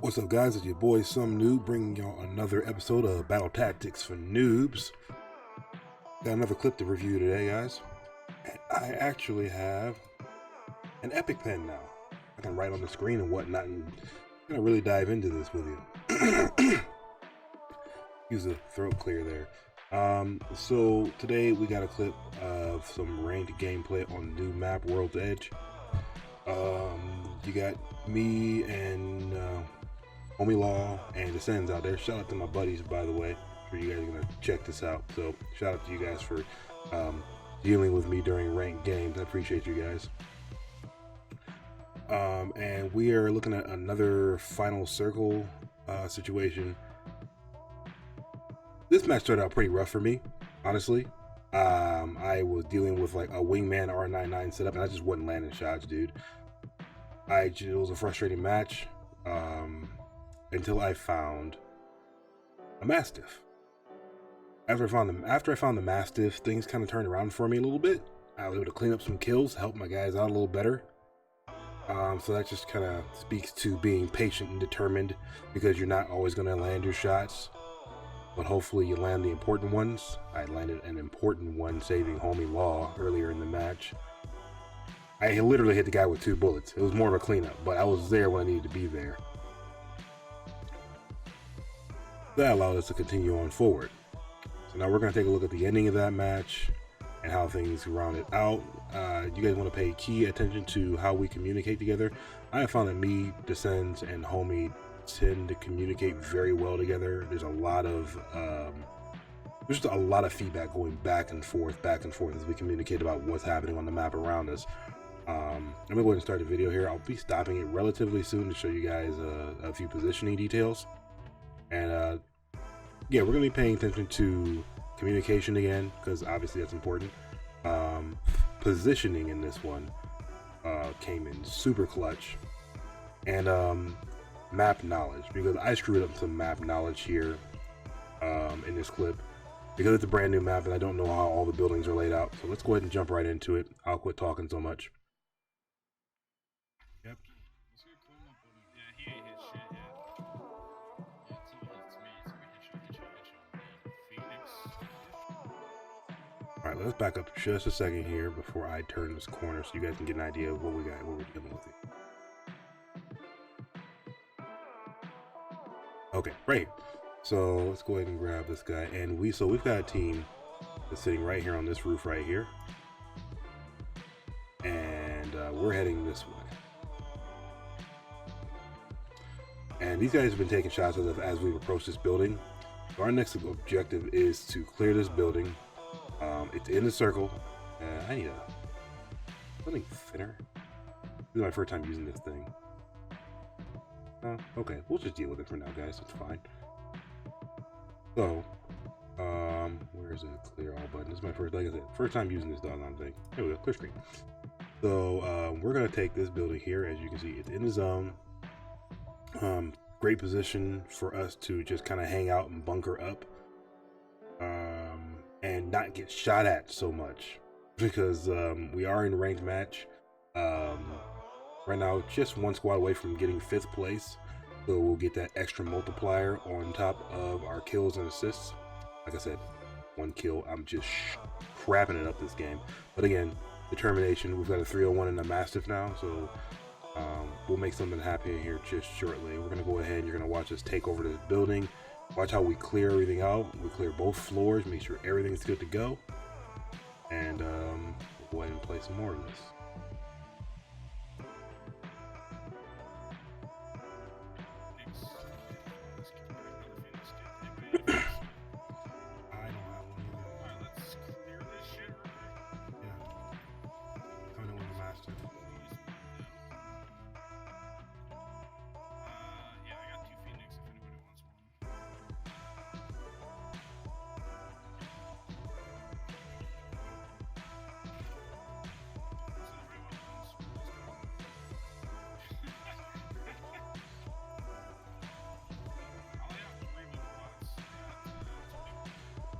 What's up, guys? It's your boy SumNoob bringing y'all another episode of Battle Tactics for Noobs. Got another clip to review today, guys. And I actually have an epic pen now. I can write on the screen and whatnot, and I'm gonna really dive into this with you. Use a throat clear there. So today we got a clip of some ranked gameplay on the new map, World's Edge. You got me and Homie Law and Descends out there. Shout out to my buddies, by the way. I'm sure you guys are gonna check this out. So shout out to you guys for dealing with me during ranked games. I appreciate you guys. And we are looking at another final circle situation. This match started out pretty rough for me, honestly. I was dealing with like a wingman R99 setup, and I just wasn't landing shots, dude. It was a frustrating match until I found a Mastiff. After I found the Mastiff, things kind of turned around for me a little bit. I was able to clean up some kills, help my guys out a little better. So that just kind of speaks to being patient and determined, because you're not always going to land your shots, but hopefully you land the important ones. I landed an important one, saving Homie Law earlier in the match. I literally hit the guy with 2 bullets. It was more of a cleanup, but I was there when I needed to be there. That allowed us to continue on forward. So now we're going to take a look at the ending of that match and how things rounded out. You guys want to pay key attention to how we communicate together. I have found that me, Descends, and Homie tend to communicate very well together. There's a lot of feedback going back and forth as we communicate about what's happening on the map around us. I'm gonna go ahead and start the video here. I'll be stopping it relatively soon to show you guys a few positioning details. And yeah, we're gonna be paying attention to communication again, because obviously that's important. Positioning in this one came in super clutch, and map knowledge, because I screwed up some map knowledge here in this clip, because it's a brand new map and I don't know how all the buildings are laid out. So let's go ahead and jump right into it. I'll quit talking so much. Yep. Let's get clean up on him. Yeah, he ain't hit shit yet. Yeah, it's all it's me. It's me. Headshot. Phoenix. Alright, let's back up just a second here before I turn this corner so you guys can get an idea of what we got, what we're dealing with here. Okay, right. So let's go ahead and grab this guy, and we've got a team that's sitting right here on this roof right here, and we're heading this way. And these guys have been taking shots at us as we've approached this building. So our next objective is to clear this building. It's in the circle. I need something thinner. This is my first time using this thing. Okay, we'll just deal with it for now, guys. It's fine. So, where is it? Clear all button. This is my first time using this doggone thing. Here we go, clear screen. So, we're gonna take this building here. As you can see, it's in the zone. Great position for us to just kind of hang out and bunker up, and not get shot at so much, because we are in ranked match. Right now, just one squad away from getting 5th place, so we'll get that extra multiplier on top of our kills and assists. Like I said, 1 kill. I'm just crapping it up this game, but again, determination. We've got a 301 and a Mastiff now, so we'll make something happen here just shortly. We're gonna go ahead and you're gonna watch us take over this building. Watch how we clear everything out. We clear both floors, make sure everything's good to go, and we'll go ahead and play some more of this.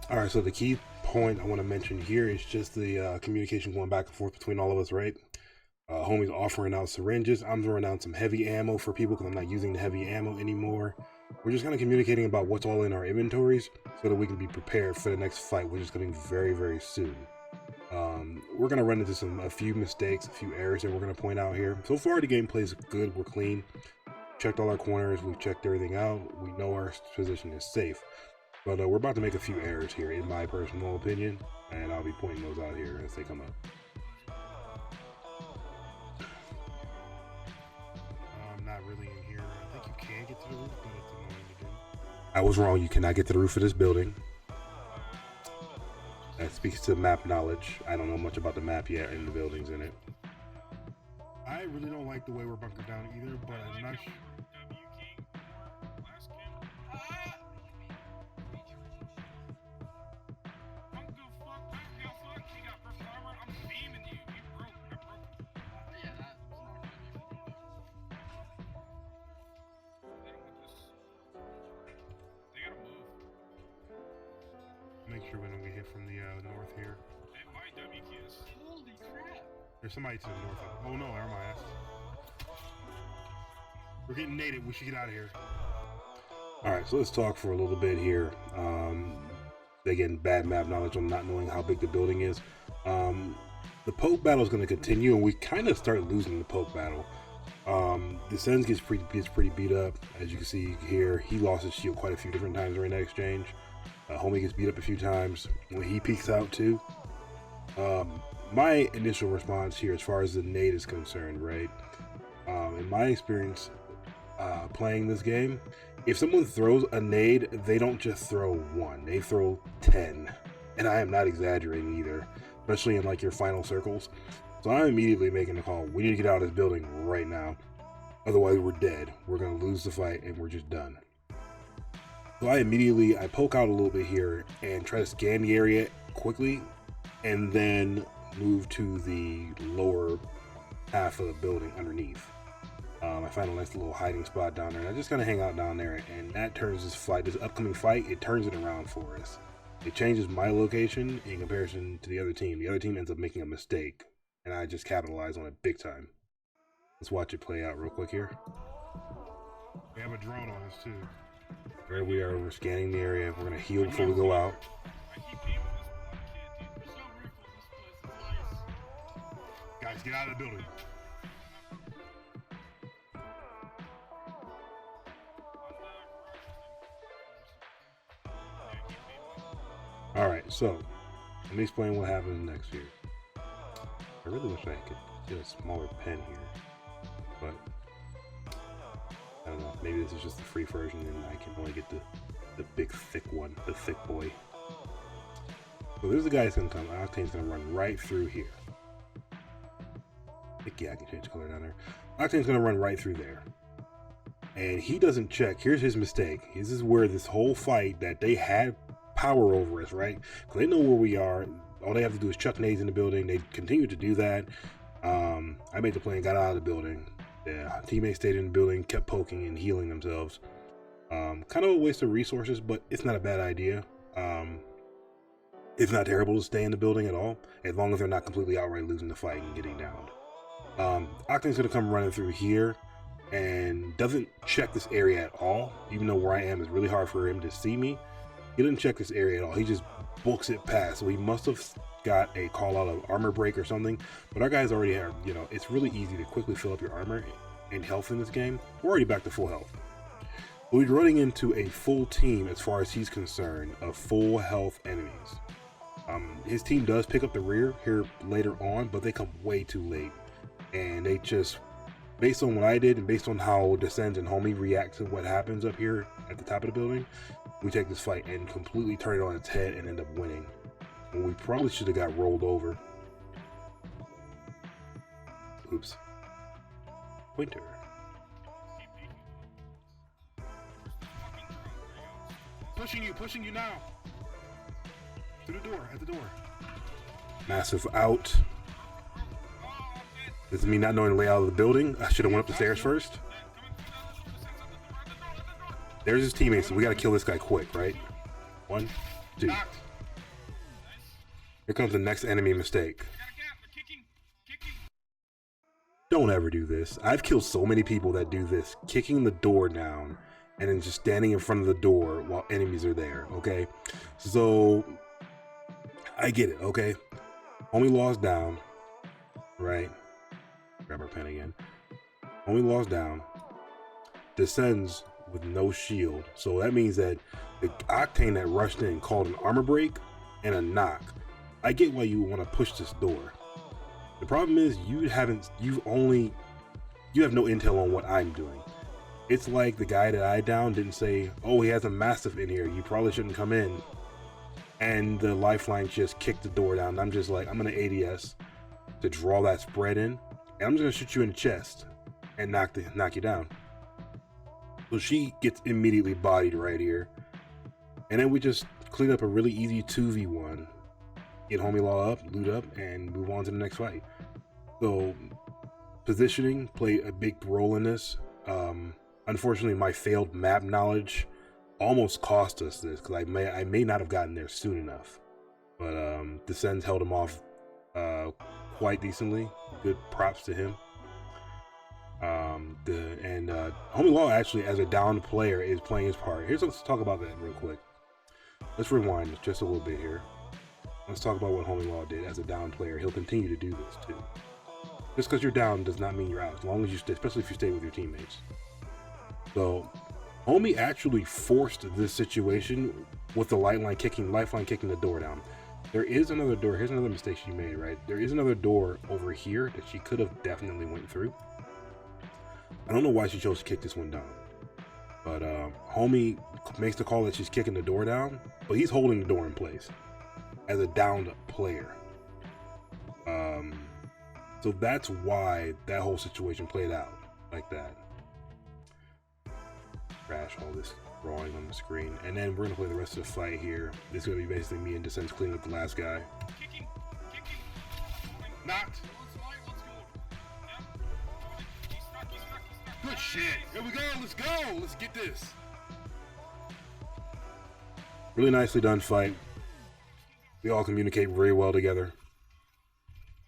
All right, so the key point I want to mention here is just the communication going back and forth between all of us, right? Homie's offering out syringes. I'm throwing down some heavy ammo for people because I'm not using the heavy ammo anymore. We're just kind of communicating about what's all in our inventories so that we can be prepared for the next fight, which is coming very, very soon. We're going to run into a few mistakes, a few errors that we're going to point out here. So far, the gameplay is good. We're clean. Checked all our corners. We've checked everything out. We know our position is safe. But we're about to make a few errors here, in my personal opinion, and I'll be pointing those out here as they come up. Not really in here. I think you can get to the roof, but it's annoying to do. I was wrong. You cannot get to the roof of this building. That speaks to map knowledge. I don't know much about the map yet and the buildings in it. I really don't like the way we're bunkered down either, but I'm not sure. Make sure we don't get hit from the north here. Hey, my W keys. Holy crap! There's somebody to the north of. Oh no, they're my ass. We're getting naded. We should get out of here. Alright, so let's talk for a little bit here. Again, bad map knowledge on not knowing how big the building is. The poke battle is going to continue, and we kind of start losing the poke battle. The Sens gets pretty beat up. As you can see here, he lost his shield quite a few different times during that exchange. Homie gets beat up a few times when he peeks out too. My initial response here, as far as the nade is concerned, right? In my experience playing this game, if someone throws a nade, they don't just throw one, they throw 10. And I am not exaggerating either, especially in like your final circles. So I'm immediately making the call. We need to get out of this building right now. Otherwise we're dead. We're gonna lose the fight and we're just done. So I poke out a little bit here and try to scan the area quickly and then move to the lower half of the building underneath. I find a nice little hiding spot down there, and I just kind of hang out down there, and that turns this upcoming fight, it turns it around for us. It changes my location in comparison to the other team. The other team ends up making a mistake, and I just capitalize on it big time. Let's watch it play out real quick here. We have a drone on us too. There we are, we're scanning the area. We're gonna heal before we go out. Guys, get out of the building. Alright, so let me explain what happens next here. I really wish I could get a smaller pen here, but I don't know, maybe this is just the free version and I can only get the big thick one, the thick boy. So there's a guy that's gonna come, Octane's gonna run right through here. Yeah, I can change color down there. Octane's gonna run right through there. And he doesn't check. Here's his mistake. This is where this whole fight that they had power over us, right? Because they know where we are. All they have to do is chuck nades in the building. They continue to do that. I made the play and got out of the building. Yeah, teammates stayed in the building, kept poking and healing themselves. Kind of a waste of resources, but it's not a bad idea. It's not terrible to stay in the building at all, as long as they're not completely outright losing the fight and getting downed. Octane's gonna come running through here and doesn't check this area at all, even though where I am is really hard for him to see me. He didn't check this area at all. He just books it past. So he must have got a call out of armor break or something. But our guys already have, you know, it's really easy to quickly fill up your armor and health in this game. We're already back to full health. We're running into a full team as far as he's concerned of full health enemies. His team does pick up the rear here later on, but they come way too late. And they just, based on what I did and based on how Descends and Homie react to what happens up here at the top of the building, we take this fight and completely turn it on its head and end up winning. When we probably should have got rolled over. Oops. Pointer. Pushing you now. To the door, at the door. Massive out. This is me not knowing the layout of the building. I should have went up the stairs first. There's his teammates, so we gotta kill this guy quick, right? 1, 2. Here comes the next enemy mistake. Don't ever do this. I've killed so many people that do this, kicking the door down and then just standing in front of the door while enemies are there, okay? So, I get it, okay? Homie Law's down, right? Grab our pen again. Homie Law's down, descends with no shield. So that means that the Octane that rushed in called an armor break and a knock. I get why you want to push this door. The problem is you have no intel on what I'm doing. It's like the guy that I downed didn't say, oh, he has a Mastiff in here, you probably shouldn't come in. And the lifeline just kicked the door down. I'm just like, I'm gonna ADS to draw that spread in, and I'm just gonna shoot you in the chest and knock you down. So she gets immediately bodied right here. And then we just clean up a really easy 2v1. Get Homie Law up, loot up, and move on to the next fight. So positioning played a big role in this. Unfortunately, my failed map knowledge almost cost us this, because I may not have gotten there soon enough. But Descends held him off quite decently. Good props to him. Homie Law actually, as a downed player, is playing his part. Let's talk about that real quick. Let's rewind just a little bit here. Let's talk about what Homie Law did as a down player. He'll continue to do this too. Just because you're down does not mean you're out, as long as you stay, especially if you stay with your teammates. So, Homie actually forced this situation with the lifeline kicking the door down. There is another door. Here's another mistake she made, right? There is another door over here that she could have definitely went through. I don't know why she chose to kick this one down. But Homie makes the call that she's kicking the door down, but he's holding the door in place as a downed player. So that's why that whole situation played out like that. Crash all this drawing on the screen, and then we're gonna play the rest of the fight here. This is gonna be basically me and Descent cleaning up the last guy. Kicking. Knocked. Good shit. Here we go. Let's go. Let's get this. Really nicely done fight. We all communicate very well together.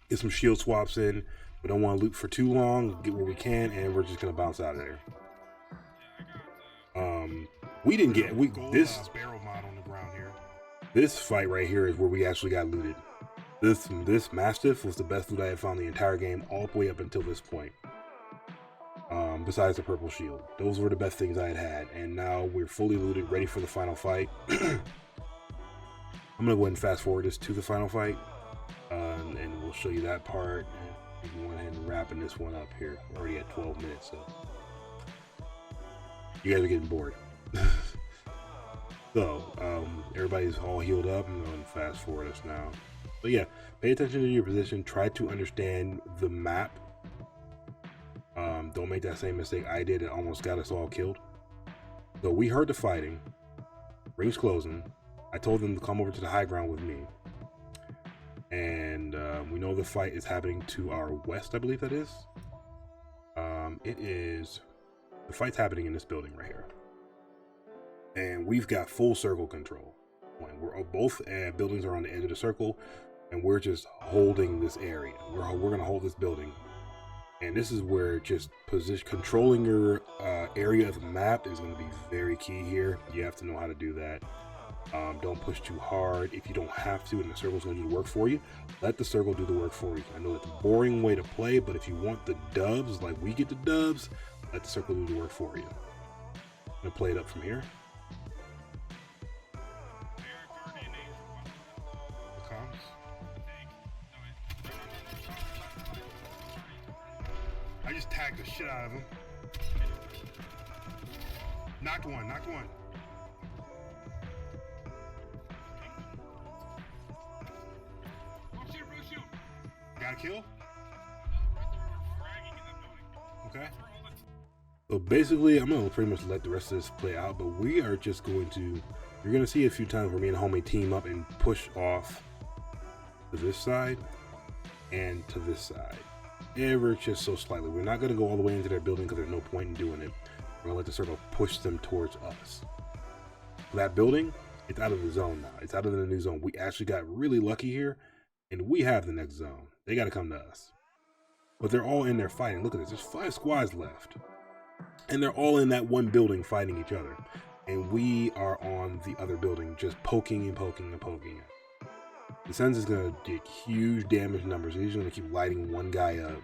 Get some shield swaps in. We don't want to loot for too long. Get what we can, and we're just gonna bounce out of there. We didn't get this barrel mod on the ground here. This fight right here is where we actually got looted. This Mastiff was the best loot I had found the entire game, all the way up until this point. Besides the purple shield, those were the best things I had, and now we're fully looted, ready for the final fight. I'm gonna go ahead and fast forward this to the final fight, and we'll show you that part. And we can go ahead and wrapping this one up here. We're already at 12 minutes, so you guys are getting bored. So everybody's all healed up. I'm going to fast forward us now. But yeah, pay attention to your position. Try to understand the map. Don't make that same mistake I did. It almost got us all killed. So we heard the fighting. Rings closing. I told them to come over to the high ground with me. And we know the fight is happening to our west, I believe that is. The fight's happening in this building right here. And we've got full circle control. We're both buildings are on the edge of the circle, and we're just holding this area. We're gonna hold this building. And this is where just controlling your area of the map is going to be very key here. You have to know how to do that. Don't push too hard if you don't have to, and the circle's going to do the work for you. Let the circle do the work for you. I know that's a boring way to play, but if you want the dubs, like we get the dubs, let the circle do the work for you. I'm going to play it up from here. I just tagged the shit out of him. Knocked one. Got a kill? Okay. So basically, I'm gonna pretty much let the rest of this play out, but we are just going to, you're gonna see a few times where me and Homie team up and push off to this side and to this side. Ever just so slightly. We're not going to go all the way into their building because there's no point in doing it. We're going to let the circle push them towards us. That building, it's out of the zone now. It's out of the new zone. We actually got really lucky here, and we have the next zone. They got to come to us. but they're all in there fighting. Look at this. There's 5 squads left. And they're all in that one building fighting each other. And we are on the other building just poking and poking and poking. The Sens is going to get huge damage numbers. He's going to keep lighting one guy up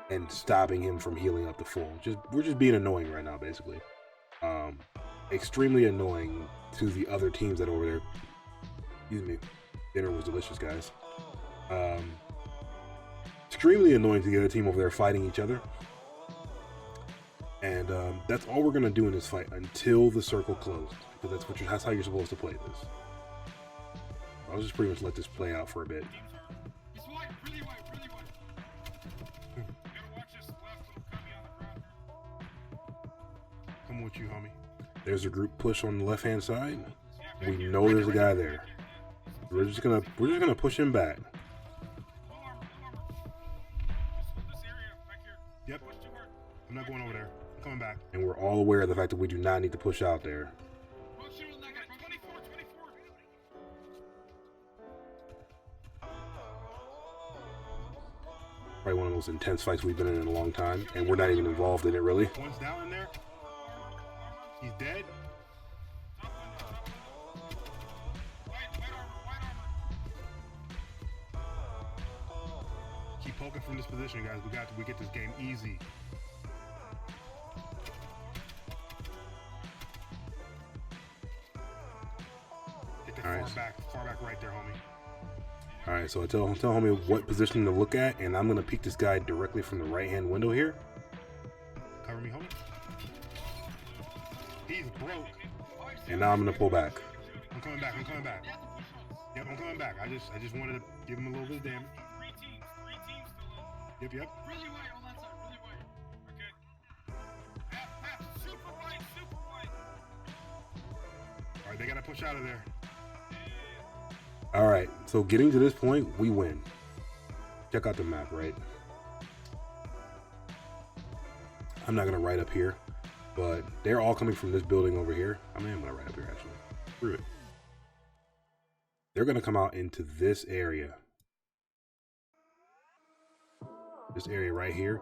and stopping him from healing up to full. We're just being annoying right now, basically. Extremely annoying to the other teams that are over there. Excuse me. Dinner was delicious, guys. Extremely annoying to the other team over there fighting each other. And that's all we're going to do in this fight until the circle closed. Because that's how you're supposed to play this. I'll just pretty much let this play out for a bit. He's wide, really wide, really wide. You gotta watch this left little cubby on the ground. Come with you, homie. There's a group push on the left-hand side. We know there's a guy there. We're just gonna push him back. Low armor, low armor. Just hold this area back here. Yep. Push too hard. I'm not going over there. I'm coming back. And we're all aware of the fact that we do not need to push out there. Push it on that guy. 24, 24. Probably one of the most intense fights we've been in a long time, and we're not even involved in it, really. One's down in there. He's dead. Top window, top window. White armor. Keep poking from this position, guys. We get this game easy. Get the All right. far back right there, homie. Alright, so I tell homie what position to look at, and I'm going to peek this guy directly from the right-hand window here. Cover me, homie. He's broke. And now I'm going to pull back. I'm coming back. Yep, I'm coming back. I just wanted to give him a little bit of damage. Three teams still in. Yep. Really wide on that side, really wide. Okay. Half, super wide, super wide. All right, they gotta push out of there. Alright, so getting to this point, we win. Check out the map, right? I'm not going to write up here, but they're all coming from this building over here. I mean, I'm going to write up here, actually. Screw it. They're going to come out into this area. This area right here.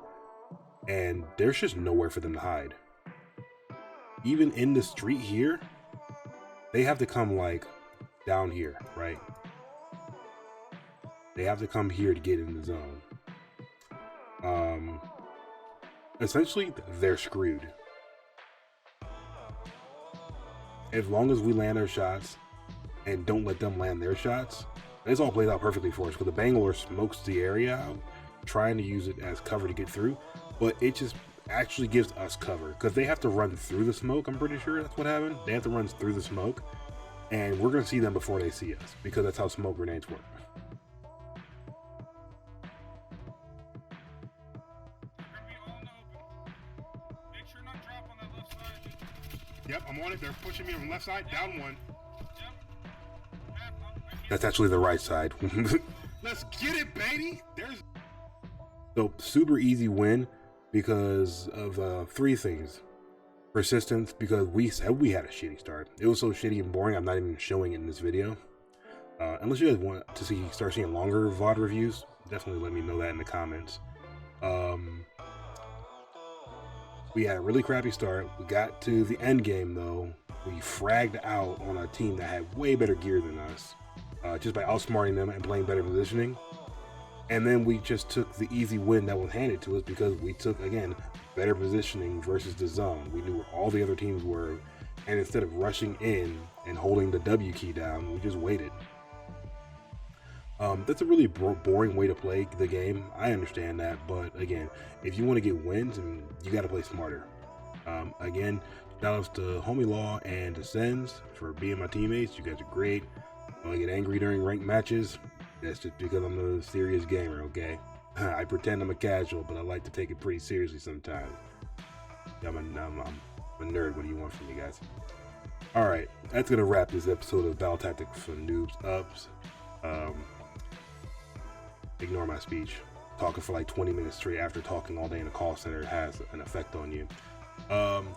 And there's just nowhere for them to hide. Even in the street here, they have to come, like, down here, right? They have to come here to get in the zone. Essentially, they're screwed. As long as we land our shots and don't let them land their shots, this all plays out perfectly for us, because the Bangalore smokes the area out, trying to use it as cover to get through, but it just actually gives us cover, because they have to run through the smoke. I'm pretty sure that's what happened. They have to run through the smoke, and we're going to see them before they see us, because that's how smoke grenades work. Yep, I'm on it. They're pushing me from left side. Down one. That's actually the right side. Let's get it, baby. There's So super easy win because of 3 things. Persistence, because we said we had a shitty start. It was so shitty and boring, I'm not even showing it in this video. Unless you guys want to start seeing longer VOD reviews, definitely let me know that in the comments. We had a really crappy start. We got to the end game though. We fragged out on a team that had way better gear than us, just by outsmarting them and playing better positioning. And then we just took the easy win that was handed to us because we took, again, better positioning versus the zone. We knew where all the other teams were, and instead of rushing in and holding the W key down, we just waited. That's a really boring way to play the game. I understand that, but again, if you want to get wins, you got to play smarter. Again, shout outs to Homie Law and to Sens for being my teammates. You guys are great. When I get angry during ranked matches, that's just because I'm a serious gamer, okay? I pretend I'm a casual, but I like to take it pretty seriously sometimes. I'm a nerd. What do you want from me, guys? Alright, that's going to wrap this episode of Battle Tactics for Noobs Ups. Ignore my speech. Talking for like 20 minutes straight after talking all day in a call center has an effect on you.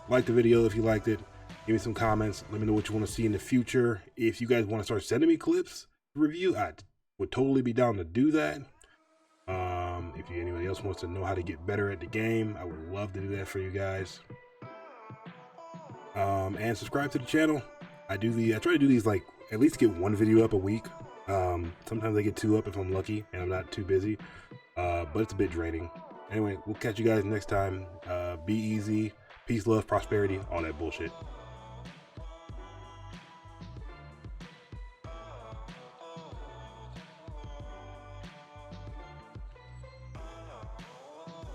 Like the video if you liked it. Give me some comments. Let me know what you want to see in the future. If you guys want to start sending me clips to review, I would totally be down to do that. If anybody else wants to know how to get better at the game, I would love to do that for you guys. And subscribe to the channel. I try to do these like at least get one video up a week. Sometimes I get 2 up if I'm lucky and I'm not too busy. But it's a bit draining. Anyway, we'll catch you guys next time. Be easy. Peace, love, prosperity, all that bullshit.